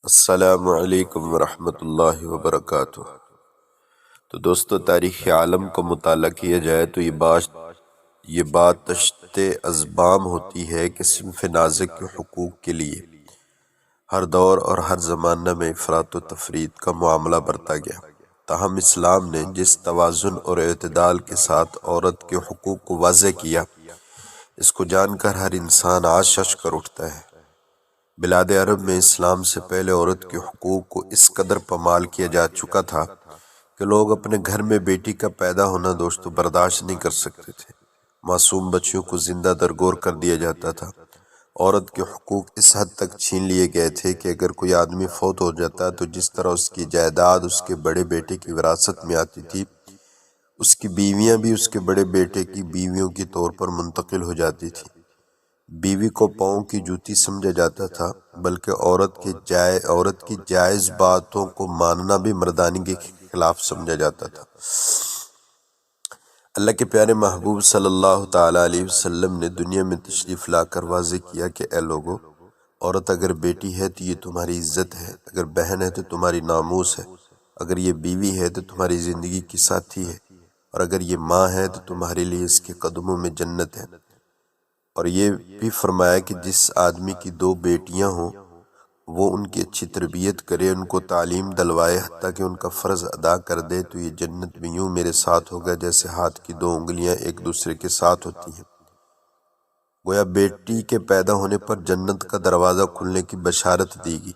السلام علیکم ورحمۃ اللہ وبرکاتہ۔ تو دوستو، تاریخ عالم کو مطالعہ کیا جائے تو یہ بات تشت ازبام ہوتی ہے کہ صنف نازک کے حقوق کے لیے ہر دور اور ہر زمانہ میں افراط و تفریط کا معاملہ برتا گیا۔ تاہم اسلام نے جس توازن اور اعتدال کے ساتھ عورت کے حقوق کو واضح کیا، اس کو جان کر ہر انسان آج شش کر اٹھتا ہے۔ بلاد عرب میں اسلام سے پہلے عورت کے حقوق کو اس قدر پامال کیا جا چکا تھا کہ لوگ اپنے گھر میں بیٹی کا پیدا ہونا برداشت نہیں کر سکتے تھے۔ معصوم بچیوں کو زندہ درگور کر دیا جاتا تھا۔ عورت کے حقوق اس حد تک چھین لیے گئے تھے کہ اگر کوئی آدمی فوت ہو جاتا تو جس طرح اس کی جائیداد اس کے بڑے بیٹے کی وراثت میں آتی تھی، اس کی بیویاں بھی اس کے بڑے بیٹے کی بیویوں کے طور پر منتقل ہو جاتی تھی۔ بیوی کو پاؤں کی جوتی سمجھا جاتا تھا، بلکہ عورت کی جائز باتوں کو ماننا بھی مردانگی کے خلاف سمجھا جاتا تھا۔ اللہ کے پیارے محبوب صلی اللہ تعالیٰ علیہ وسلم نے دنیا میں تشریف لا کر واضح کیا کہ اے لوگو، عورت اگر بیٹی ہے تو یہ تمہاری عزت ہے، اگر بہن ہے تو تمہاری ناموس ہے، اگر یہ بیوی ہے تو تمہاری زندگی کی ساتھی ہے، اور اگر یہ ماں ہے تو تمہارے لیے اس کے قدموں میں جنت ہے۔ اور یہ بھی فرمایا کہ جس آدمی کی دو بیٹیاں ہوں وہ ان کی اچھی تربیت کرے، ان کو تعلیم دلوائے، حتیٰ کہ ان کا فرض ادا کر دے، تو یہ جنت میں یوں میرے ساتھ ہوگا جیسے ہاتھ کی دو انگلیاں ایک دوسرے کے ساتھ ہوتی ہیں۔ گویا بیٹی کے پیدا ہونے پر جنت کا دروازہ کھلنے کی بشارت دے گی،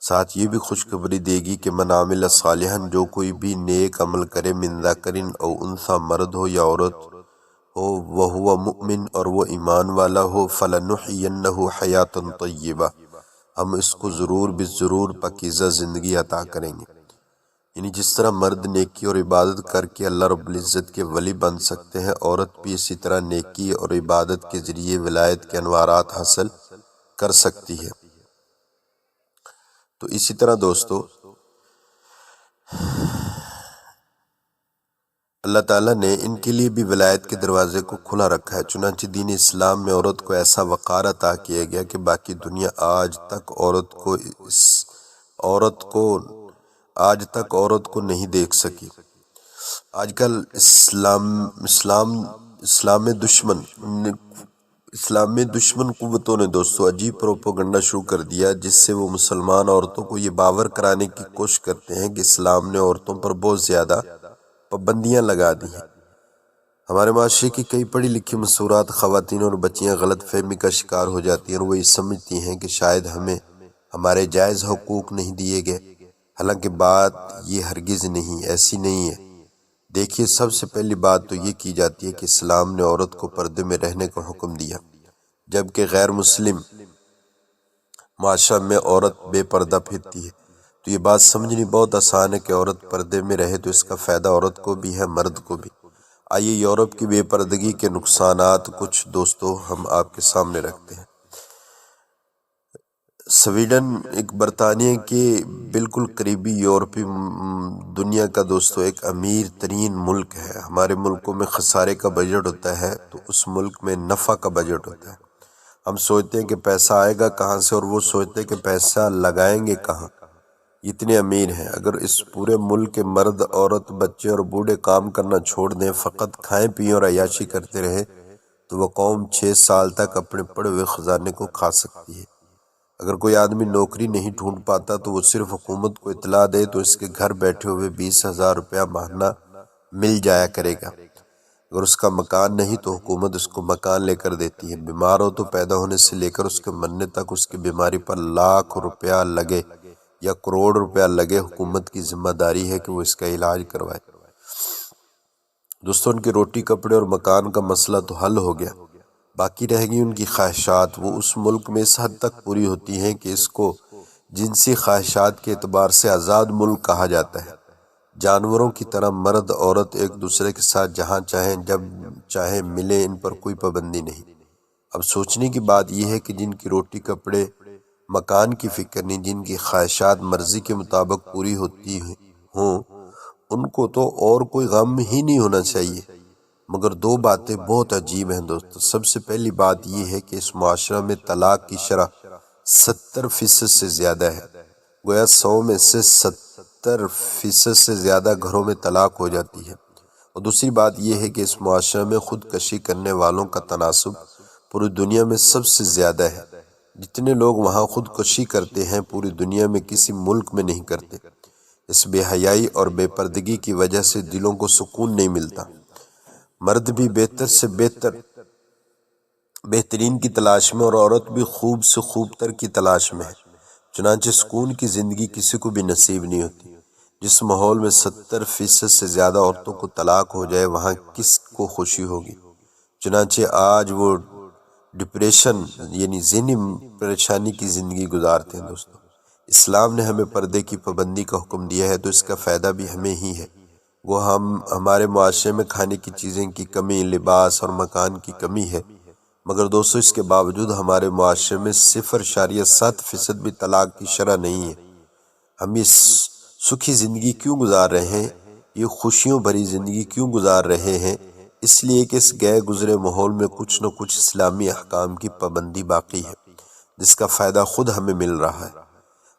ساتھ یہ بھی خوشخبری دے گی کہ من عمل صالحا، جو کوئی بھی نیک عمل کرے، من ذکر او انثی، مرد ہو یا عورت ہو، وہو مؤمن، اور وہ ایمان والا ہو، فلنحینہ حیاتا طیبہ، ہم اس کو ضرور بالضرور پاکیزہ زندگی عطا کریں گے۔ یعنی جس طرح مرد نیکی اور عبادت کر کے اللہ رب العزت کے ولی بن سکتے ہیں، عورت بھی اسی طرح نیکی اور عبادت کے ذریعے ولایت کے انوارات حاصل کر سکتی ہے۔ تو اسی طرح دوستو، اللہ تعالیٰ نے ان کے لیے بھی ولایت کے دروازے کو کھلا رکھا ہے۔ چنانچہ دین اسلام میں عورت کو ایسا وقار عطا کیا گیا کہ باقی دنیا آج تک عورت کو نہیں دیکھ سکی۔ آج کل اسلام میں دشمن قوتوں نے دوستو عجیب پروپیگنڈا شروع کر دیا، جس سے وہ مسلمان عورتوں کو یہ باور کرانے کی کوشش کرتے ہیں کہ اسلام نے عورتوں پر بہت زیادہ پابندیاں لگا دی ہیں۔ ہمارے معاشرے کی کئی پڑھی لکھی مسورات خواتین اور بچیاں غلط فہمی کا شکار ہو جاتی ہیں، اور وہ یہ سمجھتی ہیں کہ شاید ہمیں ہمارے جائز حقوق نہیں دیے گئے، حالانکہ بات یہ ہرگز نہیں، ایسی نہیں ہے۔ دیکھیے، سب سے پہلی بات تو یہ کی جاتی ہے کہ اسلام نے عورت کو پردے میں رہنے کا حکم دیا، جبکہ غیر مسلم معاشرہ میں عورت بے پردہ پھرتی ہے۔ تو یہ بات سمجھنی بہت آسان ہے کہ عورت پردے میں رہے تو اس کا فائدہ عورت کو بھی ہے، مرد کو بھی۔ آئیے یورپ کی بے پردگی کے نقصانات کچھ دوستو ہم آپ کے سامنے رکھتے ہیں۔ سویڈن ایک برطانیہ کے بالکل قریبی یورپی دنیا کا دوستو ایک امیر ترین ملک ہے۔ ہمارے ملکوں میں خسارے کا بجٹ ہوتا ہے، تو اس ملک میں نفع کا بجٹ ہوتا ہے۔ ہم سوچتے ہیں کہ پیسہ آئے گا کہاں سے، اور وہ سوچتے ہیں کہ پیسہ لگائیں گے کہاں۔ اتنے امیر ہیں، اگر اس پورے ملک کے مرد، عورت، بچے اور بوڑھے کام کرنا چھوڑ دیں، فقط کھائیں پییں اور عیاشی کرتے رہیں، تو وہ قوم 6 سال تک اپنے پڑے ہوئے خزانے کو کھا سکتی ہے۔ اگر کوئی آدمی نوکری نہیں ڈھونڈ پاتا تو وہ صرف حکومت کو اطلاع دے تو اس کے گھر بیٹھے ہوئے 20,000 روپیہ ماہانہ مل جایا کرے گا۔ اگر اس کا مکان نہیں تو حکومت اس کو مکان لے کر دیتی ہے۔ بیمار ہو تو پیدا ہونے سے لے کر اس کے مرنے تک اس کی بیماری پر لاکھ روپیہ لگے یا کروڑ روپیہ لگے، حکومت کی ذمہ داری ہے کہ وہ اس کا علاج کروائے۔ دوستوں، ان کی روٹی، کپڑے اور مکان کا مسئلہ تو حل ہو گیا، باقی رہ گئی ان کی خواہشات۔ وہ اس ملک میں اس حد تک پوری ہوتی ہیں کہ اس کو جنسی خواہشات کے اعتبار سے آزاد ملک کہا جاتا ہے۔ جانوروں کی طرح مرد عورت ایک دوسرے کے ساتھ جہاں چاہیں جب چاہیں ملیں، ان پر کوئی پابندی نہیں۔ اب سوچنے کی بات یہ ہے کہ جن کی روٹی، کپڑے، مکان کی فکر نہیں، جن کی خواہشات مرضی کے مطابق پوری ہوتی ہوں، ان کو تو اور کوئی غم ہی نہیں ہونا چاہیے۔ مگر دو باتیں بہت عجیب ہیں دوستو۔ سب سے پہلی بات یہ ہے کہ اس معاشرہ میں طلاق کی شرح 70% سے زیادہ ہے۔ گویا 100 میں سے 70% سے زیادہ گھروں میں طلاق ہو جاتی ہے۔ اور دوسری بات یہ ہے کہ اس معاشرے میں خودکشی کرنے والوں کا تناسب پوری دنیا میں سب سے زیادہ ہے۔ جتنے لوگ وہاں خودکشی کرتے ہیں پوری دنیا میں کسی ملک میں نہیں کرتے۔ اس بے حیائی اور بے پردگی کی وجہ سے دلوں کو سکون نہیں ملتا۔ مرد بھی بہتر سے بہترین کی تلاش میں اور عورت بھی خوب سے خوب تر کی تلاش میں ہے، چنانچہ سکون کی زندگی کسی کو بھی نصیب نہیں ہوتی۔ جس ماحول میں 70% سے زیادہ عورتوں کو طلاق ہو جائے وہاں کس کو خوشی ہوگی؟ چنانچہ آج وہ ڈپریشن یعنی ذہنی پریشانی کی زندگی گزارتے ہیں۔ دوستو، اسلام نے ہمیں پردے کی پابندی کا حکم دیا ہے تو اس کا فائدہ بھی ہمیں ہی ہے۔ وہ ہمارے معاشرے میں کھانے کی چیزیں کی کمی، لباس اور مکان کی کمی ہے، مگر دوستو اس کے باوجود ہمارے معاشرے میں 0.7% بھی طلاق کی شرح نہیں ہے۔ ہم یہ سکھی زندگی کیوں گزار رہے ہیں، یہ خوشیوں بھری زندگی کیوں گزار رہے ہیں؟ اس لیے کہ اس گئے گزرے ماحول میں کچھ نہ کچھ اسلامی احکام کی پابندی باقی ہے، جس کا فائدہ خود ہمیں مل رہا ہے۔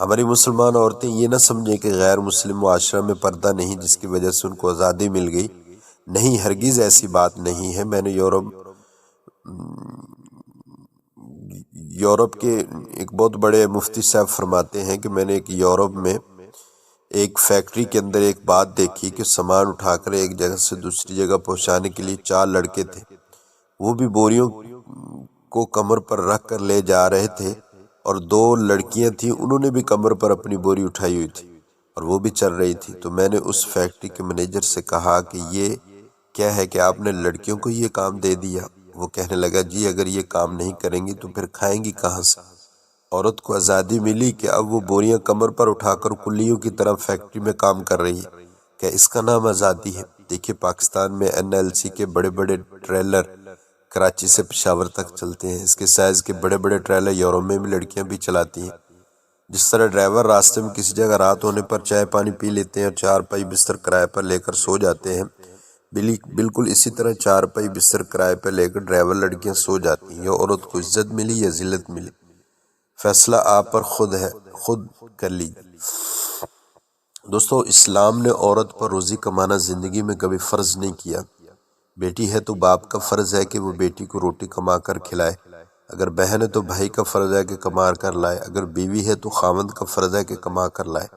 ہماری مسلمان عورتیں یہ نہ سمجھیں کہ غیر مسلم معاشرہ میں پردہ نہیں جس کی وجہ سے ان کو آزادی مل گئی۔ نہیں، ہرگز ایسی بات نہیں ہے۔ میں نے یورپ کے ایک بہت بڑے مفتی صاحب فرماتے ہیں کہ میں نے ایک یورپ میں ایک فیکٹری کے اندر ایک بات دیکھی کہ سامان اٹھا کر ایک جگہ سے دوسری جگہ پہنچانے کے لیے 4 لڑکے تھے، وہ بھی بوریوں کو کمر پر رکھ کر لے جا رہے تھے، اور 2 لڑکیاں تھیں، انہوں نے بھی کمر پر اپنی بوری اٹھائی ہوئی تھی اور وہ بھی چل رہی تھی۔ تو میں نے اس فیکٹری کے مینیجر سے کہا کہ یہ کیا ہے کہ آپ نے لڑکیوں کو یہ کام دے دیا؟ وہ کہنے لگا جی اگر یہ کام نہیں کریں گی تو پھر کھائیں گی کہاں سے؟ عورت کو آزادی ملی کہ اب وہ بوریاں کمر پر اٹھا کر کلیوں کی طرف فیکٹری میں کام کر رہی ہے، کیا اس کا نام آزادی ہے؟ دیکھیے پاکستان میں NLC کے بڑے بڑے ٹریلر کراچی سے پشاور تک چلتے ہیں، اس کے سائز کے بڑے بڑے ٹریلر یورپ میں بھی لڑکیاں بھی چلاتی ہیں۔ جس طرح ڈرائیور راستے میں کسی جگہ رات ہونے پر چائے پانی پی لیتے ہیں اور 4 پائی بستر کرائے پر لے کر سو جاتے ہیں، بالکل اسی طرح 4 پائی بستر کرائے پر لے کر ڈرائیور لڑکیاں سو جاتی ہیں۔ یا عورت کو عزت ملی یا ذلت ملی، فیصلہ آپ پر خود ہے، خود کر لیجیے۔ دوستو، اسلام نے عورت پر روزی کمانا زندگی میں کبھی فرض نہیں کیا۔ بیٹی ہے تو باپ کا فرض ہے کہ وہ بیٹی کو روٹی کما کر کھلائے، اگر بہن ہے تو بھائی کا فرض ہے کہ کما کر لائے، اگر بیوی ہے تو خاوند کا فرض ہے کہ کما کر لائے،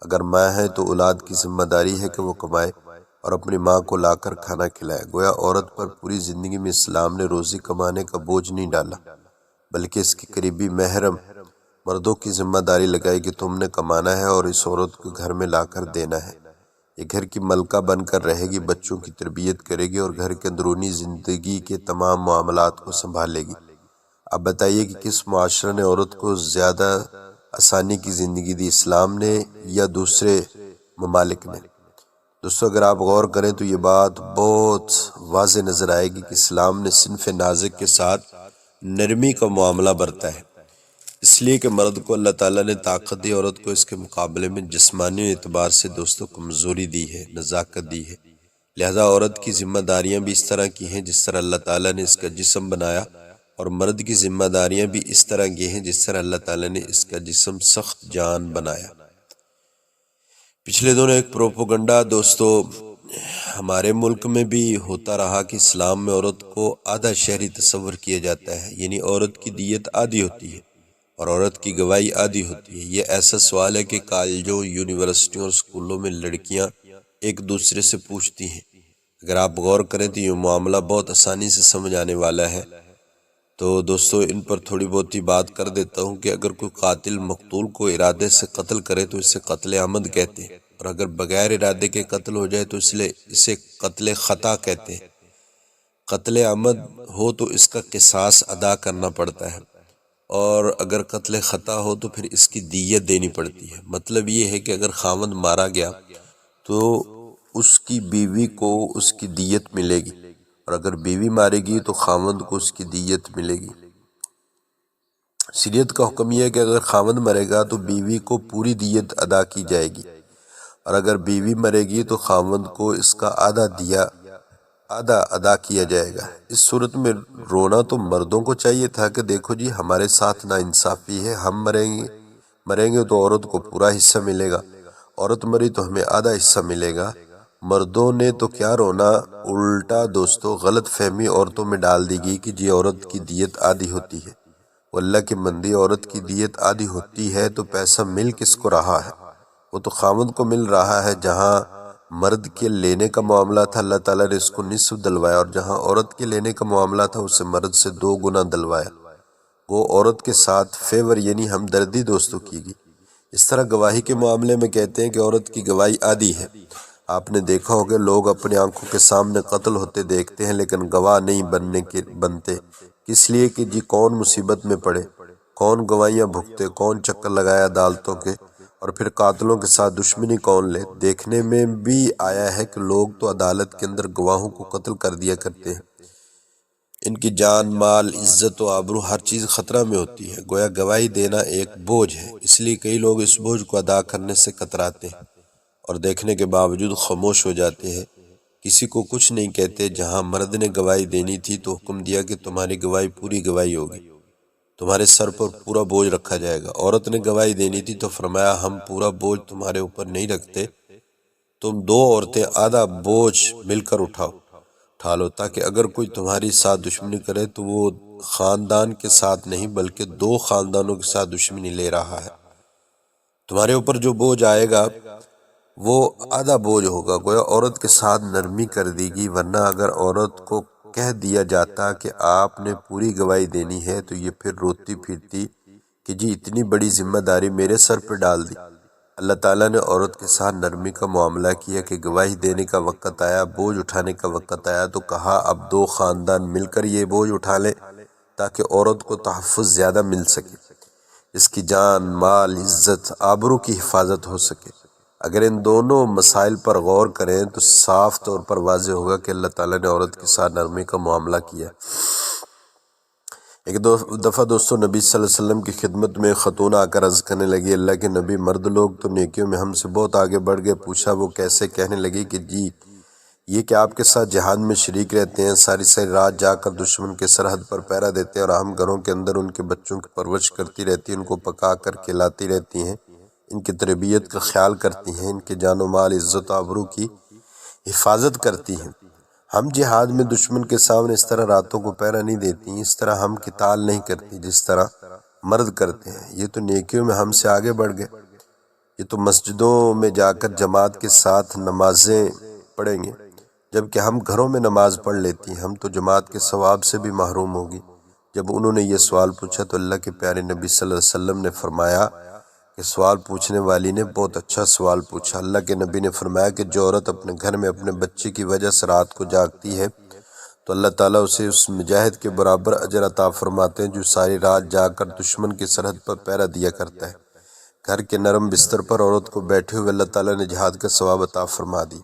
اگر ماں ہے تو اولاد کی ذمہ داری ہے کہ وہ کمائے اور اپنی ماں کو لا کر کھانا کھلائے۔ گویا عورت پر پوری زندگی میں اسلام نے روزی کمانے کا بوجھ نہیں ڈالا، بلکہ اس کی قریبی محرم مردوں کی ذمہ داری لگائی کہ تم نے کمانا ہے اور اس عورت کو گھر میں لا کر دینا ہے۔ یہ گھر کی ملکہ بن کر رہے گی، بچوں کی تربیت کرے گی اور گھر کے اندرونی زندگی کے تمام معاملات کو سنبھالے گی۔ اب بتائیے کہ کس معاشرے نے عورت کو زیادہ آسانی کی زندگی دی، اسلام نے یا دوسرے ممالک نے؟ دوستو، اگر آپ غور کریں تو یہ بات بہت واضح نظر آئے گی کہ اسلام نے صنف نازک کے ساتھ نرمی کا معاملہ برتا ہے، اس لیے کہ مرد کو اللہ تعالیٰ نے طاقت دی، عورت کو اس کے مقابلے میں جسمانی اعتبار سے دوستوں کمزوری دی ہے، نزاکت دی ہے۔ لہذا عورت کی ذمہ داریاں بھی اس طرح کی ہیں جس طرح اللہ تعالیٰ نے اس کا جسم بنایا، اور مرد کی ذمہ داریاں بھی اس طرح کی ہیں جس طرح اللہ تعالیٰ نے اس کا جسم سخت جان بنایا۔ پچھلے دنوں ایک پروپیگنڈا دوستو ہمارے ملک میں بھی ہوتا رہا کہ اسلام میں عورت کو آدھا شہری تصور کیا جاتا ہے، یعنی عورت کی دیت آدھی ہوتی ہے اور عورت کی گواہی آدھی ہوتی ہے۔ یہ ایسا سوال ہے کہ کالجوں، یونیورسٹیوں اور اسکولوں میں لڑکیاں ایک دوسرے سے پوچھتی ہیں۔ اگر آپ غور کریں تو یہ معاملہ بہت آسانی سے سمجھ آنے والا ہے۔ تو دوستو ان پر تھوڑی بہت ہی بات کر دیتا ہوں کہ اگر کوئی قاتل مقتول کو ارادے سے قتل کرے تو اسے قتل عمد کہتے ہیں، اور اگر بغیر ارادے کے قتل ہو جائے تو اسے قتل خطا کہتے ہیں۔ قتل عمد ہو تو اس کا قصاص ادا کرنا پڑتا ہے، اور اگر قتل خطا ہو تو پھر اس کی دیت دینی پڑتی ہے۔ مطلب یہ ہے کہ اگر خاوند مارا گیا تو اس کی بیوی کو اس کی دیت ملے گی، اور اگر بیوی مارے گی تو خاوند کو اس کی دیت ملے گی۔ شریعت کا حکم یہ ہے کہ اگر خاوند مرے گا تو بیوی کو پوری دیت ادا کی جائے گی، اور اگر بیوی مرے گی تو خاوند کو اس کا آدھا ادا کیا جائے گا۔ اس صورت میں رونا تو مردوں کو چاہیے تھا کہ دیکھو جی ہمارے ساتھ نا انصافی ہے، ہم مریں گے تو عورت کو پورا حصہ ملے گا، عورت مری تو ہمیں آدھا حصہ ملے گا۔ مردوں نے تو کیا رونا، الٹا دوستو غلط فہمی عورتوں میں ڈال دی گئی کہ جی عورت کی دیت آدھی ہوتی ہے۔ وہ اللہ کی بندی، عورت کی دیت آدھی ہوتی ہے تو پیسہ مل کس کو رہا ہے؟ وہ تو خاوند کو مل رہا ہے۔ جہاں مرد کے لینے کا معاملہ تھا اللہ تعالیٰ نے اس کو نصف دلوایا، اور جہاں عورت کے لینے کا معاملہ تھا اسے مرد سے 2 گنا دلوایا۔ وہ عورت کے ساتھ فیور یعنی ہمدردی دوستوں کی گئی۔ اس طرح گواہی کے معاملے میں کہتے ہیں کہ عورت کی گواہی آدھی ہے۔ آپ نے دیکھا ہوگا لوگ اپنی آنکھوں کے سامنے قتل ہوتے دیکھتے ہیں لیکن گواہ نہیں بنتے، اس لیے کہ جی کون مصیبت میں پڑے، کون گواہیاں بھگتے، کون چکر لگایا عدالتوں کے، اور پھر قاتلوں کے ساتھ دشمنی کون لے۔ دیکھنے میں بھی آیا ہے کہ لوگ تو عدالت کے اندر گواہوں کو قتل کر دیا کرتے ہیں، ان کی جان، مال، عزت و آبرو ہر چیز خطرہ میں ہوتی ہے۔ گویا گواہی دینا ایک بوجھ ہے، اس لیے کئی لوگ اس بوجھ کو ادا کرنے سے کتراتے ہیں اور دیکھنے کے باوجود خاموش ہو جاتے ہیں، کسی کو کچھ نہیں کہتے۔ جہاں مرد نے گواہی دینی تھی تو حکم دیا کہ تمہاری گواہی پوری گواہی ہوگی، تمہارے سر پر پورا بوجھ رکھا جائے گا۔ عورت نے گواہی دینی تھی تو فرمایا ہم پورا بوجھ تمہارے اوپر نہیں رکھتے، تم 2 عورتیں آدھا بوجھ مل کر اٹھا لو، تاکہ اگر کوئی تمہاری ساتھ دشمنی کرے تو وہ خاندان کے ساتھ نہیں بلکہ 2 خاندانوں کے ساتھ دشمنی لے رہا ہے۔ تمہارے اوپر جو بوجھ آئے گا وہ آدھا بوجھ ہوگا۔ گویا عورت کے ساتھ نرمی کر دی گئی، ورنہ اگر عورت کو کہہ دیا جاتا کہ آپ نے پوری گواہی دینی ہے تو یہ پھر روتی پھرتی کہ جی اتنی بڑی ذمہ داری میرے سر پہ ڈال دی۔ اللہ تعالیٰ نے عورت کے ساتھ نرمی کا معاملہ کیا کہ گواہی دینے کا وقت آیا، بوجھ اٹھانے کا وقت آیا تو کہا اب 2 خاندان مل کر یہ بوجھ اٹھا لیں تاکہ عورت کو تحفظ زیادہ مل سکے، اس کی جان، مال، عزت، آبرو کی حفاظت ہو سکے۔ اگر ان دونوں مسائل پر غور کریں تو صاف طور پر واضح ہوگا کہ اللہ تعالیٰ نے عورت کے ساتھ نرمی کا معاملہ کیا۔ ایک دفعہ دوستو نبی صلی اللہ علیہ وسلم کی خدمت میں خاتون آ کر عرض کرنے لگی اللہ کے نبی، مرد لوگ تو نیکیوں میں ہم سے بہت آگے بڑھ گئے۔ پوچھا وہ کیسے؟ کہنے لگی کہ جی یہ کہ آپ کے ساتھ جہاد میں شریک رہتے ہیں، ساری رات جا کر دشمن کے سرحد پر پہرا دیتے ہیں، اور ہم گھروں کے اندر ان کے بچوں کی پرورش کرتی رہتی ہیں، ان کو پکا کر کھلاتی رہتی ہیں، ان کی تربیت کا خیال کرتی ہیں، ان کے جان و مال، عزت و آبرو کی حفاظت کرتی ہیں۔ ہم جہاد میں دشمن کے سامنے اس طرح راتوں کو پہرا نہیں دیتی، اس طرح ہم قتال نہیں کرتی جس طرح مرد کرتے ہیں۔ یہ تو نیکیوں میں ہم سے آگے بڑھ گئے، یہ تو مسجدوں میں جا کر جماعت کے ساتھ نمازیں پڑھیں گے، جبکہ ہم گھروں میں نماز پڑھ لیتی ہیں، ہم تو جماعت کے ثواب سے بھی محروم ہوگی۔ جب انہوں نے یہ سوال پوچھا تو اللہ کے پیارے نبی صلی اللہ علیہ وسلم نے فرمایا کہ سوال پوچھنے والی نے بہت اچھا سوال پوچھا۔ اللہ کے نبی نے فرمایا کہ جو عورت اپنے گھر میں اپنے بچے کی وجہ سے رات کو جاگتی ہے تو اللہ تعالیٰ اسے اس مجاہد کے برابر اجر عطا فرماتے ہیں جو ساری رات جاگ کر دشمن کی سرحد پر پہرا دیا کرتا ہے۔ گھر کے نرم بستر پر عورت کو بیٹھے ہوئے اللہ تعالیٰ نے جہاد کا ثواب عطا فرما دی،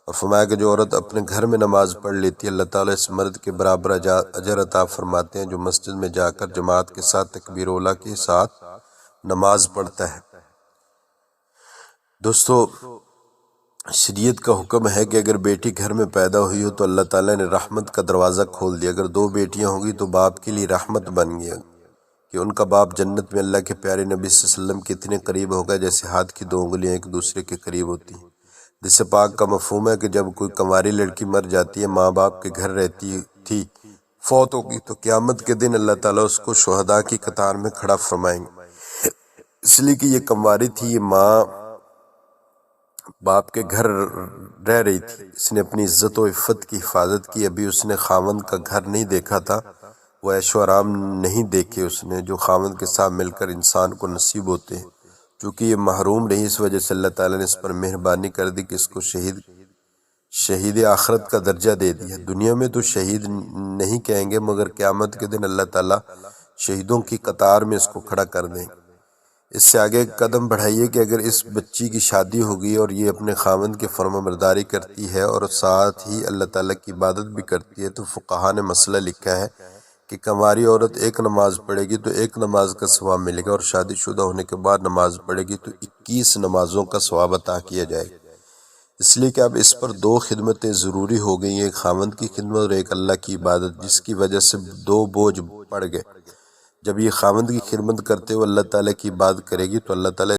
اور فرمایا کہ جو عورت اپنے گھر میں نماز پڑھ لیتی ہے اللہ تعالیٰ اس مرد کے برابر اجر عطا فرماتے ہیں جو مسجد میں جا کر جماعت کے ساتھ تکبیر اولیٰ کے ساتھ نماز پڑھتا ہے۔ دوستو شریعت کا حکم ہے کہ اگر بیٹی گھر میں پیدا ہوئی ہو تو اللہ تعالیٰ نے رحمت کا دروازہ کھول دیا۔ اگر 2 بیٹیاں ہوگی تو باپ کے لیے رحمت بن گیا کہ ان کا باپ جنت میں اللہ کے پیارے نبی صلی اللہ علیہ وسلم کے اتنے قریب ہوگا جیسے ہاتھ کی 2 انگلیاں ایک دوسرے کے قریب ہوتی ہیں۔ جس سے پاک کا مفہوم ہے کہ جب کوئی کنواری لڑکی مر جاتی ہے، ماں باپ کے گھر رہتی تھی، فوت ہوگی تو قیامت کے دن اللہ تعالیٰ اس کو شہداء کی قطار میں کھڑا فرمائیں گے، اس لیے کہ یہ کنواری تھی، یہ ماں باپ کے گھر رہ رہی تھی، اس نے اپنی عزت و عفت کی حفاظت کی، ابھی اس نے خاوند کا گھر نہیں دیکھا تھا، وہ عیش و آرام نہیں دیکھے اس نے جو خاوند کے ساتھ مل کر انسان کو نصیب ہوتے ہیں۔ چونکہ یہ محروم رہی اس وجہ سے اللہ تعالیٰ نے اس پر مہربانی کر دی کہ اس کو شہید آخرت کا درجہ دے دیا۔ دنیا میں تو شہید نہیں کہیں گے مگر قیامت کے دن اللہ تعالیٰ شہیدوں کی قطار میں اس کو کھڑا کر دیں گے۔ اس سے آگے ایک قدم بڑھائیے کہ اگر اس بچی کی شادی ہوگی اور یہ اپنے خاوند کی فرما برداری کرتی ہے اور ساتھ ہی اللہ تعالیٰ کی عبادت بھی کرتی ہے تو فقہا نے مسئلہ لکھا ہے کہ کنواری عورت 1 نماز پڑھے گی تو 1 نماز کا ثواب ملے گا، اور شادی شدہ ہونے کے بعد نماز پڑھے گی تو 21 نمازوں کا ثواب عطا کیا جائے گا۔ اس لیے کہ اب اس پر 2 خدمتیں ضروری ہو گئی ہیں، ایک خاوند کی خدمت اور ایک اللہ کی عبادت، جس کی وجہ سے 2 بوجھ پڑ گئے۔ جب یہ خاوند کی خدمت کرتے ہوئے اللہ تعالیٰ کی بات کرے گی تو اللہ تعالیٰ